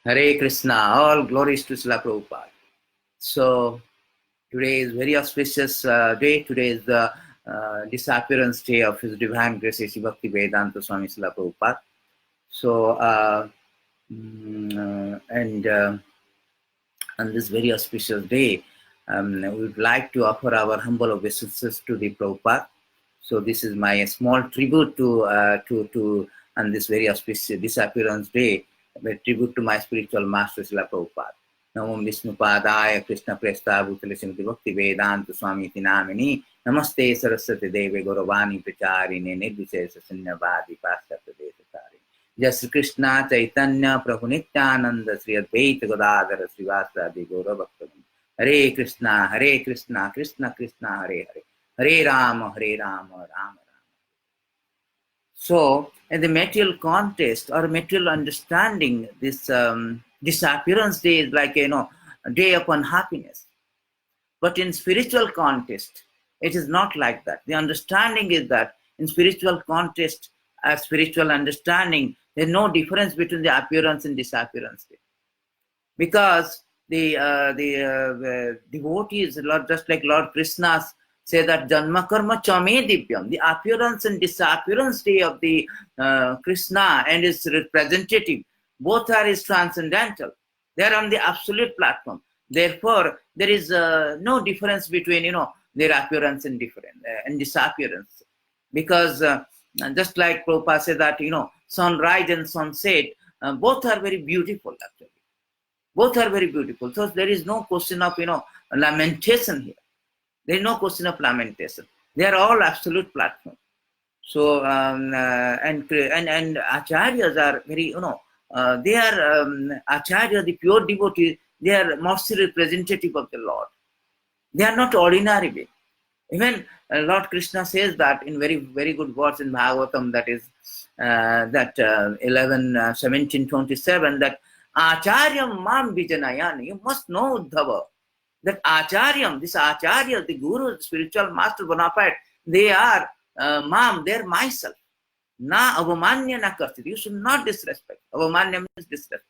Hare Krishna, all glories to Srila Prabhupada. So, today is very auspicious day. Today is the disappearance day of His Divine Grace A.C. Bhakti Vedanta Swami Srila Prabhupada. So, on this very auspicious day, we would like to offer our humble obeisances to the Prabhupada. So, this is my small tribute to on this very auspicious disappearance day, a tribute to my spiritual master Srila Prabhupada. Namo Vishnupadaya Krishna Prestha Bhutale Srimati Bhakti Vedanta Swami Iti Namini Namaste Saraswati Deve Gauravani Pracharine Nirvishesha Sunyavadi Paschatya Desatari Jai Shri Krishna Chaitanya Prabhu Nityananda Sri Advaita Gadadhara Srivasadi Gauravaktavam Hare Krishna Krishna Krishna Hare Hare Hare Rama Rama Rama. So, in the material context or material understanding, this disappearance day is like, a day upon happiness. But in spiritual context, it is not like that. The understanding is that in spiritual context, spiritual understanding, there is no difference between the appearance and disappearance day. Because the devotees, just like Lord Krishna say that Janma Karma Chame Divyam, the appearance and disappearance day of the Krishna and his representative, both are his transcendental. They are on the absolute platform. Therefore, there is no difference between their appearance and disappearance. Because just like Prabhupada said that sunrise and sunset, both are very beautiful actually. Both are very beautiful. So there is no question of lamentation here. There is no question of lamentation. They are all absolute platform. So and acharyas are very they are acharya, the pure devotees. They are mostly representative of the Lord. They are not ordinary beings. Even Lord Krishna says that in very very good words in Bhagavatam, that is 11:17-27, that Acharyam mam vijanayani. You must know, Uddhava, that Acharyam, this Acharya, the Guru, the spiritual master bona fide, they are mam, they are myself. Na avamanya na karti. You should not disrespect. Avamanya means disrespect.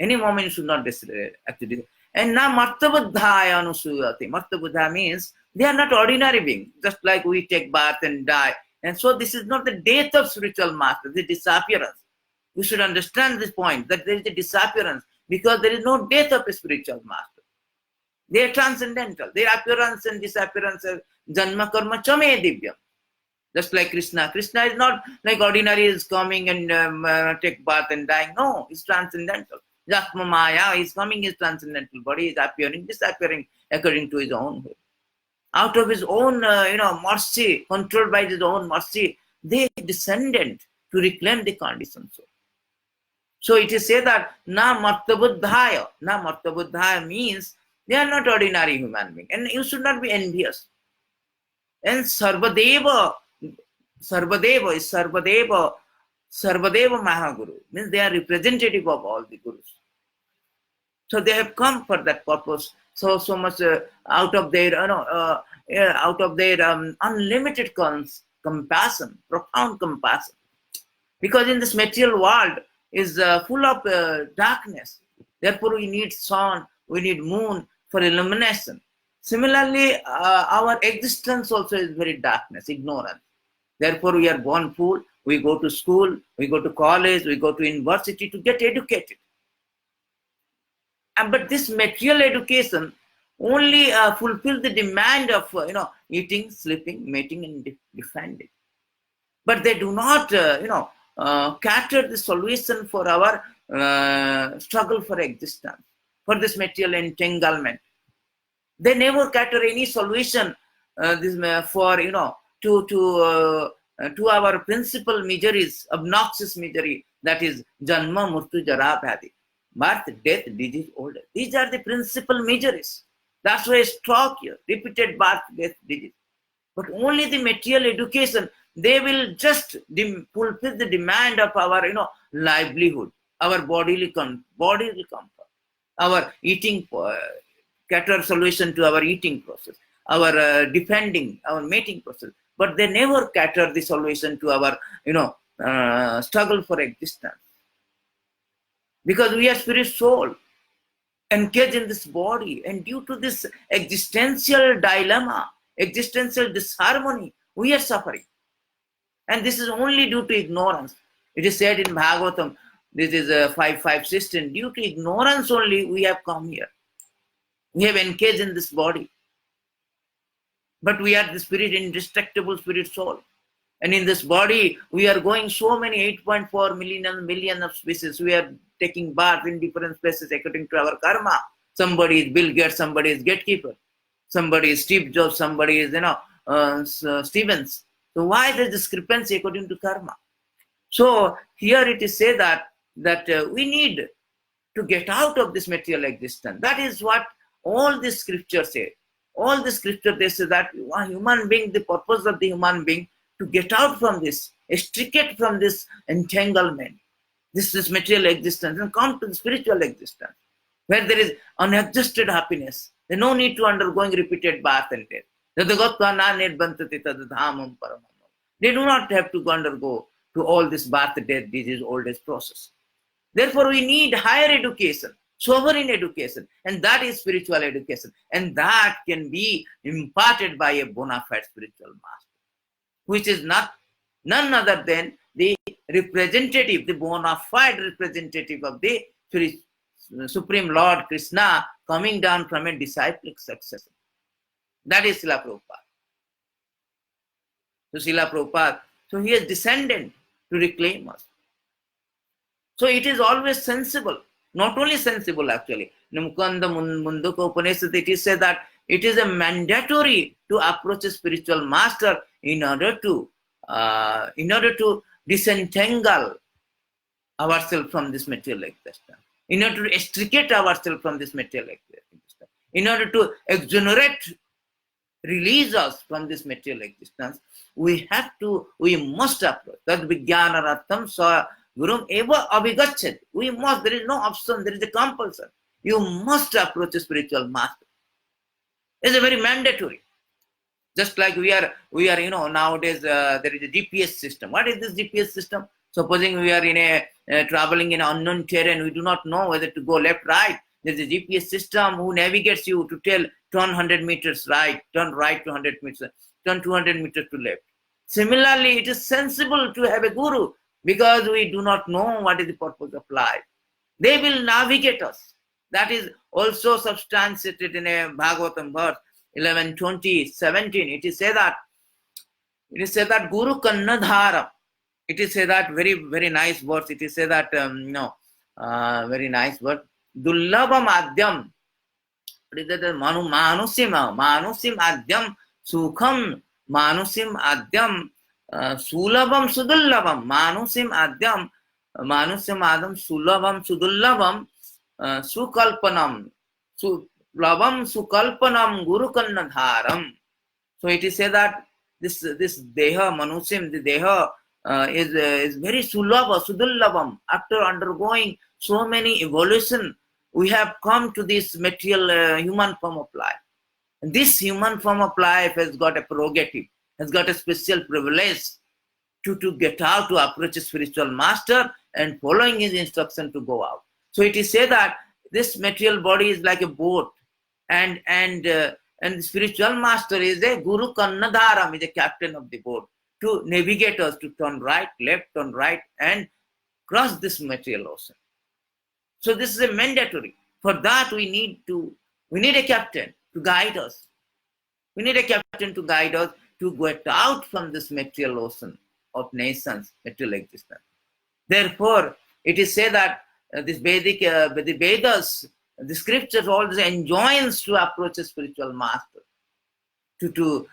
Any moment you should not disrespect. And na martabuddhaya anusuyati. Martabuddha means they are not ordinary beings, just like we take birth and die. And so this is not the death of spiritual master, the disappearance. You should understand this point, that there is a disappearance because there is no death of a spiritual master. They are transcendental. Their appearance and disappearance are janma karma chame divyam. Just like Krishna. Krishna is not like ordinary is coming and take birth and dying. No, it's transcendental. Jasma Maya is coming, his transcendental body is appearing, disappearing according to his own way. Out of his own mercy, controlled by his own mercy, they descended to reclaim the conditioned soul. So it is said that na martabuddhaya. Na martabuddhaya means they are not ordinary human beings. And you should not be envious. And Sarvadeva is Sarvadeva Mahaguru. Means they are representative of all the Gurus. So they have come for that purpose. So much out of their unlimited compassion, profound compassion. Because in this material world is full of darkness. Therefore we need sun, we need moon for illumination. Similarly, our existence also is very darkness, ignorance. Therefore we are born fool, we go to school, we go to college, we go to university to get educated. But this material education only fulfills the demand of eating, sleeping, mating, and defending. But they do not cater the solution for our struggle for existence, for this material entanglement. They never cater any solution for to our principal miseries, obnoxious misery, that is janma, murtu, jara, bhadi. Birth, death, disease, old age. These are the principal miseries. That's why it's talk here. Repeated birth, death, disease. But only the material education, they will just fulfill the demand of our livelihood, our bodily comfort, our eating, cater solution to our eating process, our defending, our mating process. But they never cater the solution to our struggle for existence. because we are spirit soul, engaged in this body, and due to this existential dilemma, existential disharmony, we are suffering. And this is only due to ignorance. It is said in Bhagavatam, this is a 5.5.16, due to ignorance only we have come here. We have engaged in this body. But we are the spirit, indestructible spirit soul. And in this body, we are going so many 8.4 million of species. We are taking birth in different places according to our karma. Somebody is Bill Gates, somebody is Gatekeeper. Somebody is Steve Jobs, somebody is, Stevens. So why the discrepancy according to karma? So here it is said that we need to get out of this material existence. That is what all the scriptures say. All the scripture they say that one human being, the purpose of the human being to get out from this, extricate from this entanglement, this material existence, and come to the spiritual existence, where there is unadjusted happiness. There's no need to undergoing repeated birth and death. They do not have to undergo to all this birth, death, disease, old age process. Therefore, we need higher education, sovereign education, and that is spiritual education. And that can be imparted by a bona fide spiritual master, which is none other than the representative, the bona fide representative of the Supreme Lord Krishna coming down from a disciplic successor. That is Srila Prabhupada. So Srila Prabhupada, so he has descended to reclaim us. So it is always sensible, not only sensible actually. In Mukanda Munduka Openness, it is said that it is a mandatory to approach a spiritual master in order to disentangle ourselves from this material existence, in order to extricate ourselves from this material existence, in order to exonerate, release us from this material existence. We must approach that vijnanaratham sa gurum eva abhigacchati. We must, there is no option, there is a compulsion. You must approach a spiritual master. It's a very mandatory. Just like we are, nowadays there is a GPS system. What is this GPS system? Supposing we are traveling in unknown terrain, we do not know whether to go left, right. There's a GPS system who navigates you to tell turn 100 meters right, turn right 200 meters, turn 200 meters to left. Similarly, it is sensible to have a guru because we do not know what is the purpose of life. They will navigate us. That is also substantiated in a Bhagavatam verse 11:20-17. It is said that Guru Kannadharam. It is said that very, very nice words. It is said that very nice word. Durlabhaṁ adyam. It is that manusim adyam sukham manusim adyam sulabhaṁ sudurlabhaṁ manusim adyam sulabhaṁ sudurlabhaṁ sukalpanam sukalpanam guru kannadharam. So it is said that this deha manusim, the deha is very sulabha, sudurlabhaṁ. After undergoing so many evolution, we have come to this material human form of life. And this human form of life has got a prerogative, has got a special privilege to get out, to approach a spiritual master and following his instruction to go out. So it is said that this material body is like a boat, and the spiritual master is a Guru Kannadharam, is a captain of the boat, to navigate us to turn right, left, turn right, and cross this material ocean. So this is a mandatory. For that we need a captain to guide us. We need a captain to guide us to get out from this material ocean of nations, material existence. Therefore, it is said that this Vedic, the Vedas, the scriptures always enjoins to approach a spiritual master, to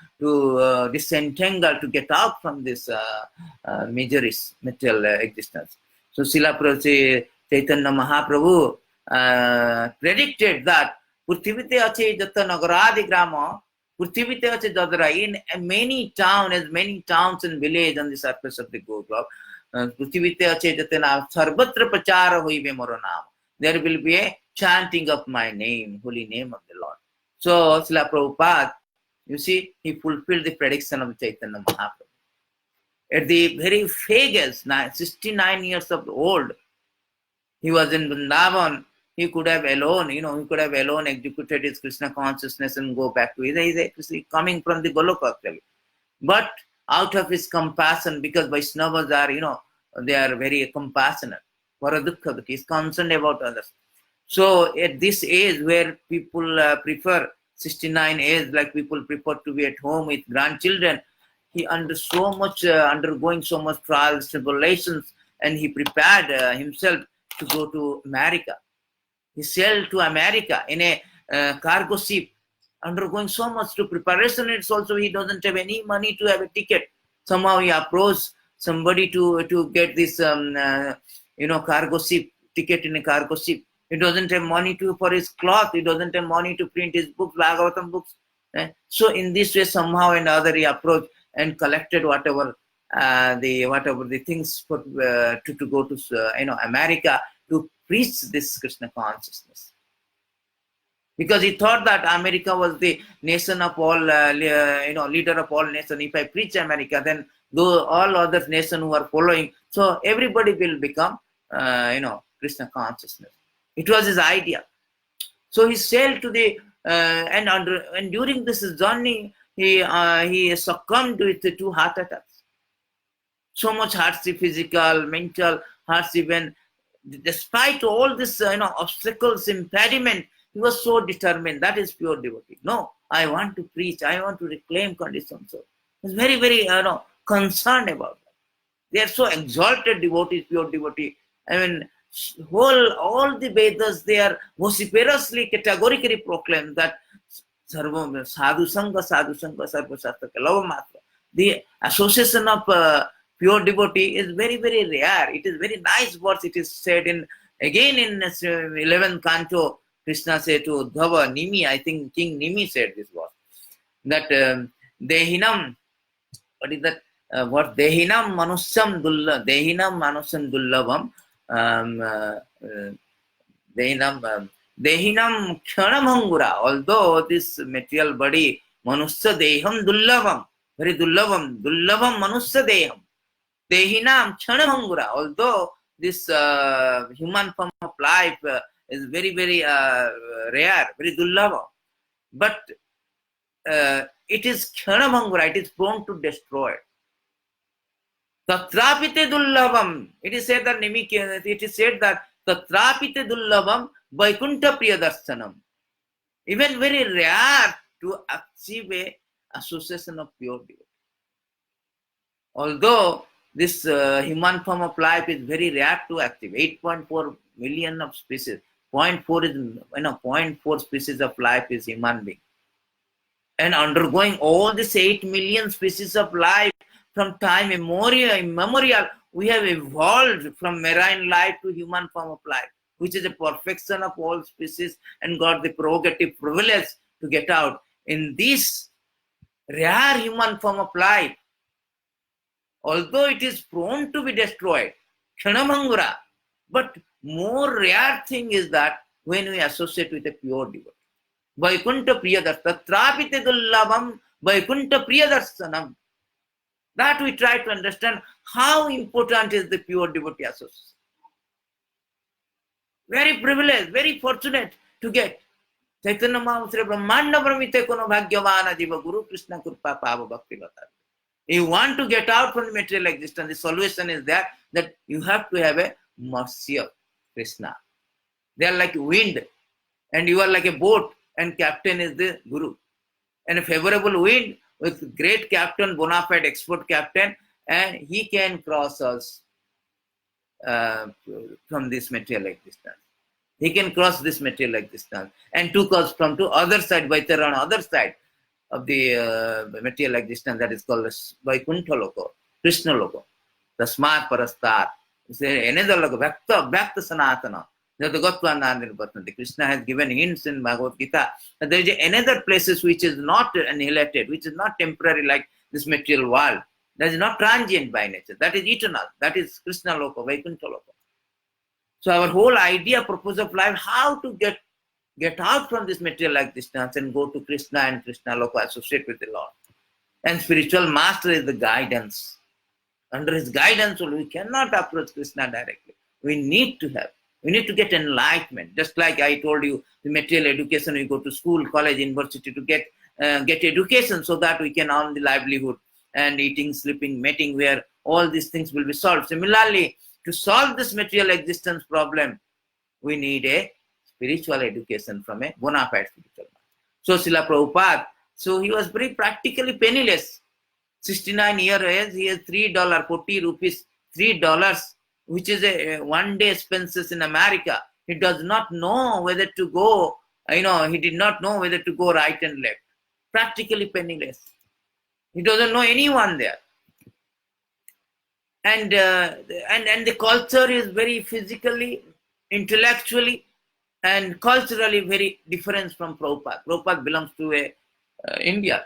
disentangle, to get out from this miseries, material existence. So Srila Chaitanya Mahaprabhu predicted that Prithivite ache jata nagaradi grama, Prithivite ache jadra, in many towns and villages on the surface of the globe, Prithivite ache jatana sarvatra prachara hoibe moro naam. There will be a chanting of my name, holy name of the Lord. So Srila Prabhupada, you see, he fulfilled the prediction of Chaitanya Mahaprabhu. At the very age, 69 years of old, He was in Vrindavan. He could have alone, he could have alone executed his Krishna consciousness and go back to he's coming from the Goloka actually. But out of his compassion, because Vaishnavas are, they are very compassionate. Varadukha, he is concerned about others. So at this age where people prefer 69 age, like people prefer to be at home with grandchildren, he undergoing so much trials, tribulations, and he prepared himself to go to America. He sailed to America in a cargo ship, undergoing so much to preparation. It's also he doesn't have any money to have a ticket. Somehow he approached somebody to get this cargo ship ticket in a cargo ship. He doesn't have money for his cloth. He doesn't have money to print his books, Bhagavatam books. So in this way, somehow and other, he approached and collected whatever the things to go to America to preach this Krishna consciousness. Because he thought that America was the nation of all, leader of all nations. If I preach America, then all other nations who are following, so everybody will become, Krishna consciousness. It was his idea. So he sailed to the and during this journey, he succumbed with the 2 heart attacks. So much hardship, physical, mental hardship, and despite all this, obstacles, impediment, he was so determined. That is pure devotee. No, I want to preach. I want to reclaim conditioned soul. He was very, very, concerned about that. They are so exalted devotees, pure devotee. I mean, all the Vedas, they are vociferously, categorically proclaimed that sadhu sangha, sarva shastra lava matra. The association of pure devotee is very, very rare. It is very nice words. It is said again in 11th canto. Krishna said to Uddhava, Nimi, I think King Nimi said this word, that dehināṁ, what is that? Dehināṁ manuṣam durlabhaṁ, dehināṁ kṣaṇa-bhaṅguraḥ. Although this material body, manuṣya deham durlabhaṁ, very durlabhaṁ manuṣya deham, dehināṁ kṣaṇa-bhaṅguraḥ. Although this human form of life is very, very rare, very durlabha, but it is kṣaṇa-bhaṅguraḥ, it is prone to destroy. Tatrāpi durlabhaṁ. It is said that tatrāpi durlabhaṁ vaikuṇṭha-priya-darśanam. Even very rare to achieve a association of pure devotee. Although this human form of life is very rare to achieve, 8.4 million of species. 0.4 is 0.4 species of life is human being, and undergoing all this 8 million species of life from time immemorial, we have evolved from marine life to human form of life, which is a perfection of all species, and got the prerogative privilege to get out in this rare human form of life. Although it is prone to be destroyed, kṣaṇa-bhaṅguraḥ, but more rare thing is that when we associate with a pure devotee. Vaikuṇṭha-priya-darśanam, tatrāpi durlabhaṁ vaikuṇṭha-priya-darśanam. That we try to understand how important is the pure devotee association. Very privileged, very fortunate to get. Chaitanya Mahaprabhu Brahmanda Brahmite kono bhagyavana jiva Guru Krishna Kripa Pava Bhakti Lata. You want to get out from the material existence, the solution is that you have to have a mercy of Krishna. They are like wind, and you are like a boat, and captain is the Guru. And a favorable wind with great captain, bona fide expert captain, and he can cross us from this material existence. He can cross this material existence and took us from to other side, Vaitara, other side of the material existence, that is called Vaikuṇṭha Loko, Krishna Loko, the smart parastar. Another Loko, Bhakta Sanatana. Krishna has given hints in Bhagavad Gita that there is another places which is not annihilated, which is not temporary like this material world. That is not transient by nature. That is eternal. That is Krishna Loka, Vaikuṇṭha Loka. So our whole idea, purpose of life, how to get out from this material existence and go to Krishna and Krishna Loka, associate with the Lord. And spiritual master is the guidance. Under his guidance, we cannot approach Krishna directly. We need to have We need to get enlightenment. Just like I told you, the material education, we go to school, college, university to get education so that we can earn the livelihood and eating, sleeping, mating, where all these things will be solved. Similarly, to solve this material existence problem, we need a spiritual education from a bona fide spiritual master. So Srila Prabhupada, so he was very practically penniless. 69 years age, he has $3, 40 rupees, $3, which is a one-day expenses in America. He does not know whether to go, he did not know whether to go right and left. Practically penniless. He doesn't know anyone there. And the culture is very physically, intellectually, and culturally very different from Prabhupada. Prabhupada belongs to India.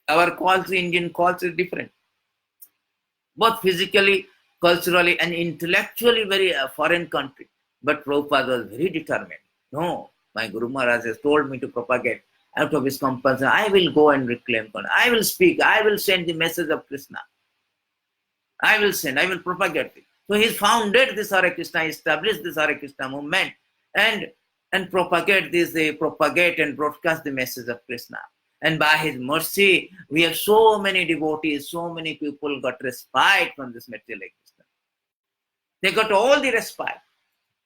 Our culture, Indian culture is different. Both physically, culturally, and intellectually very foreign country. But Prabhupada was very determined. No, my Guru Maharaj has told me to propagate. Out of his compulsion, I will go and reclaim Krishna. I will speak. I will send the message of Krishna. I will propagate it. So he founded this Hare Krishna, established this Hare Krishna movement, and propagate and broadcast the message of Krishna. And by his mercy, we have so many devotees, so many people got respite from this material existence. They got all the respite.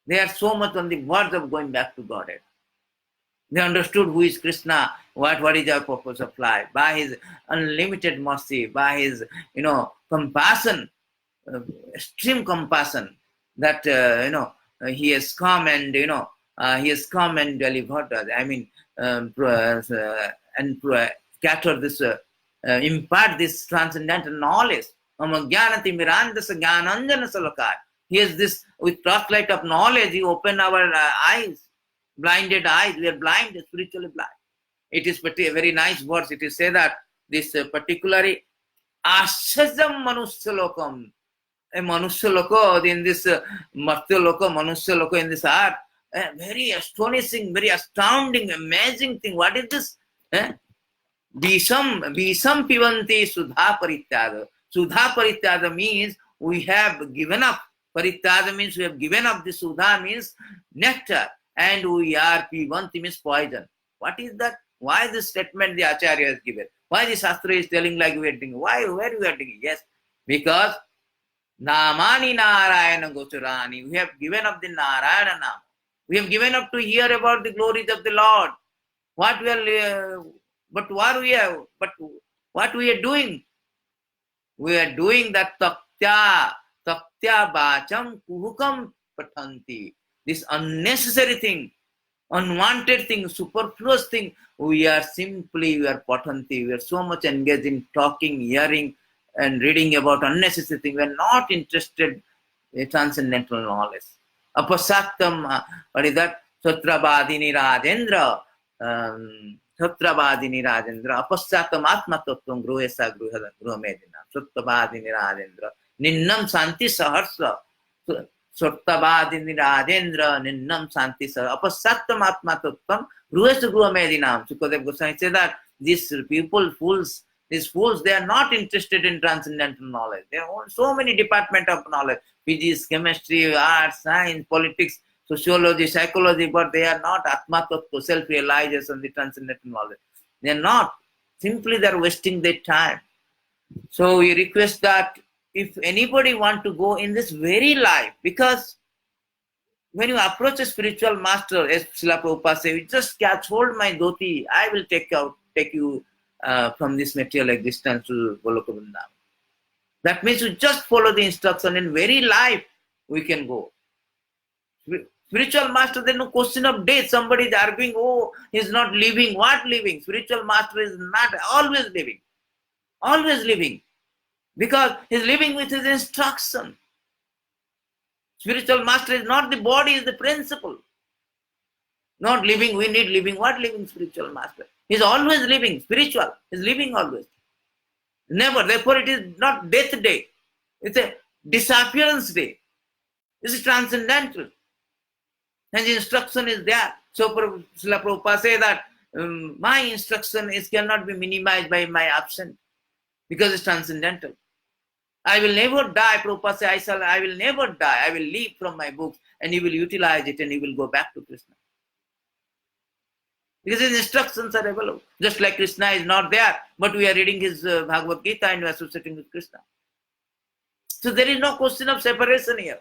They are so much on the verge of going back to Godhead. They understood who is Krishna, what is our purpose of life. By his unlimited mercy, by his, compassion, extreme compassion, that, he has come and, delivered us. I mean, scatter this, impart this transcendental knowledge. He has this, with torchlight of knowledge, he opened our eyes. Blinded eyes, we are blind, spiritually blind. It is a very nice verse. It is said that this particularly Ashajam Manuṣo Lokam, a Manuṣo Loko in this Martya Loko, Manuṣo Loko in this earth, very astonishing, very astounding, amazing thing. What is this? Visam pivanti sudha parityada. Sudha parityada means we have given up. Parityada means we have given up. The sudha means nectar. And we are pivanti means poison. What is that? Why this statement the Acharya has given? Why the Shastra is telling like we are doing? Why? Where we are doing? Yes, because Namani Narayana Gochurani. We have given up the Narayana Nama. We have given up to hear about the glories of the Lord. What we are doing? We are doing that taktya bacham kuhukam patanti. This unnecessary thing, unwanted thing, superfluous thing, we are patanti. We are so much engaged in talking, hearing, and reading about unnecessary things. We are not interested in transcendental knowledge. Apasattam, what is that? Satrabadini Rajendra. Apasattam atmatattvam gruhesa gruhamedina. Satrabadini Rajendra. Ninnam santi saharsa. Sattavadini Rajendra Ninnam Santi Sar Apasattam Atma Tattvam Gruhesu Gruhamedinam. Sukadev Goswami said that these fools, they are not interested in transcendental knowledge. There are so many departments of knowledge, physics, chemistry, arts, science, politics, sociology, psychology, but they are not Atma Tattva, self-realization, the transcendental knowledge. They are not. Simply they are wasting their time. So we request that if anybody want to go in this very life, because when you approach a spiritual master, as Srila Prabhupada said, you just catch hold my dhoti, I will take you from this material existence to Goloka Vrindavan. That means you just follow the instruction. In very life, we can go. Spiritual master, there is no question of death. Somebody is arguing, oh, he is not living. What living? Spiritual master is not always living. Always living. Because he is living with his instruction. Spiritual master is not the body, is the principle. Not living, we need living. What living spiritual master? He is always living, spiritual. He is living always. Never. Therefore, it is not death day. It's a disappearance day. This is transcendental. And the instruction is there. So Srila Prabhupada says that my instruction cannot be minimized by my absence because it's transcendental. I will never die. Prabhupada says, I will never die. I will leave from my books. and you will utilize it and you will go back to Krishna. Because his instructions are available. Just like Krishna is not there, but we are reading his Bhagavad Gita and we are associating with Krishna. So there is no question of separation here.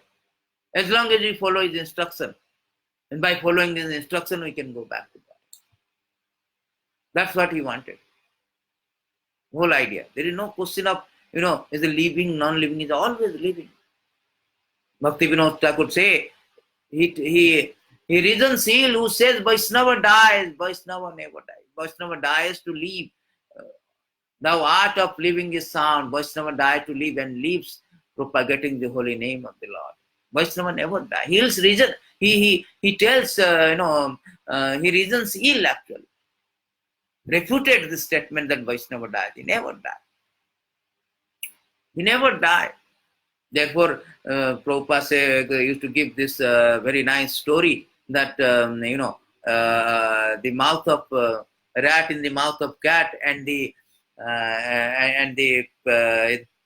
As long as we follow his instruction. And by following his instruction, we can go back to God. That's what he wanted. Whole idea. There is no question of, is it living, non-living, is always living. Bhakti Vinod Thakur say, he reasons ill who says Vaishnava dies, Vaishnava never dies. Vaishnava dies to live. The art of living is sound. Vaishnava dies to live and lives propagating the holy name of the Lord. Vaishnava never dies. He tells, he reasons ill actually. Refuted the statement that Vaishnava dies. He never died. He never died. Therefore, Prabhupada used to give this very nice story that, the mouth of rat in the mouth of cat and the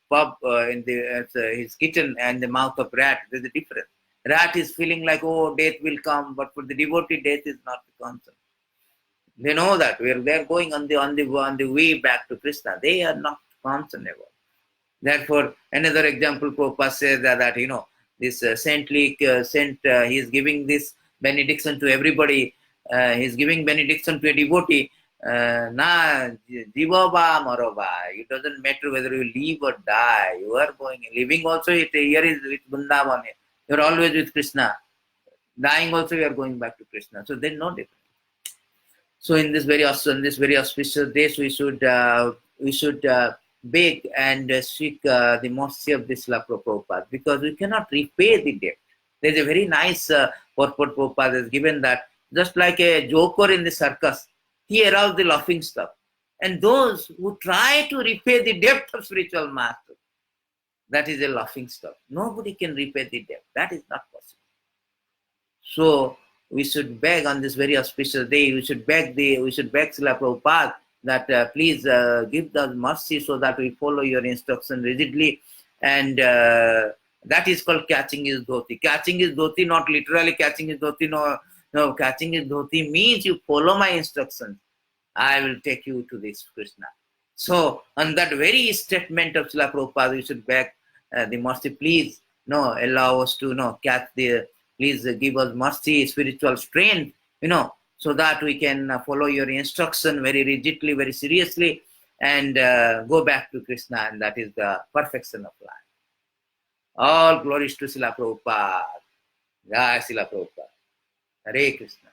pub in his kitchen and the mouth of rat. There's a difference. Rat is feeling like, oh, death will come, but for the devotee, death is not the concern. They know that they're going on the way back to Krishna. They are not concerned about. Therefore, another example, Prabhupada says that this saintly saint, he is giving this benediction to everybody. He is giving benediction to a devotee. Na jivaba maroba. It doesn't matter whether you live or die. You are going. Living also, here is with Vrindavan. You are always with Krishna. Dying also, you are going back to Krishna. So there is no difference. So in this very auspicious days, we should beg and seek the mercy of this Srila Prabhupada, because we cannot repay the debt. There is a very nice purport Prabhupada has given that just like a joker in the circus, he arouses the laughing stock. And those who try to repay the debt of spiritual master, that is a laughing stock. Nobody can repay the debt. That is not possible. So we should beg on this very auspicious day, we should beg Srila Prabhupada that please give us mercy so that we follow your instruction rigidly. And that is called catching his dhoti. Catching his dhoti, not literally catching his dhoti. No, catching his dhoti means you follow my instructions. I will take you to this Krishna. So on that very statement of Srila Prabhupada, we should beg the mercy. Please, allow us to catch please give us mercy, spiritual strength, so that we can follow your instruction very rigidly, very seriously, and go back to Krishna, and that is the perfection of life. All glories to Srila Prabhupada. Jai Srila Prabhupada. Hare Krishna.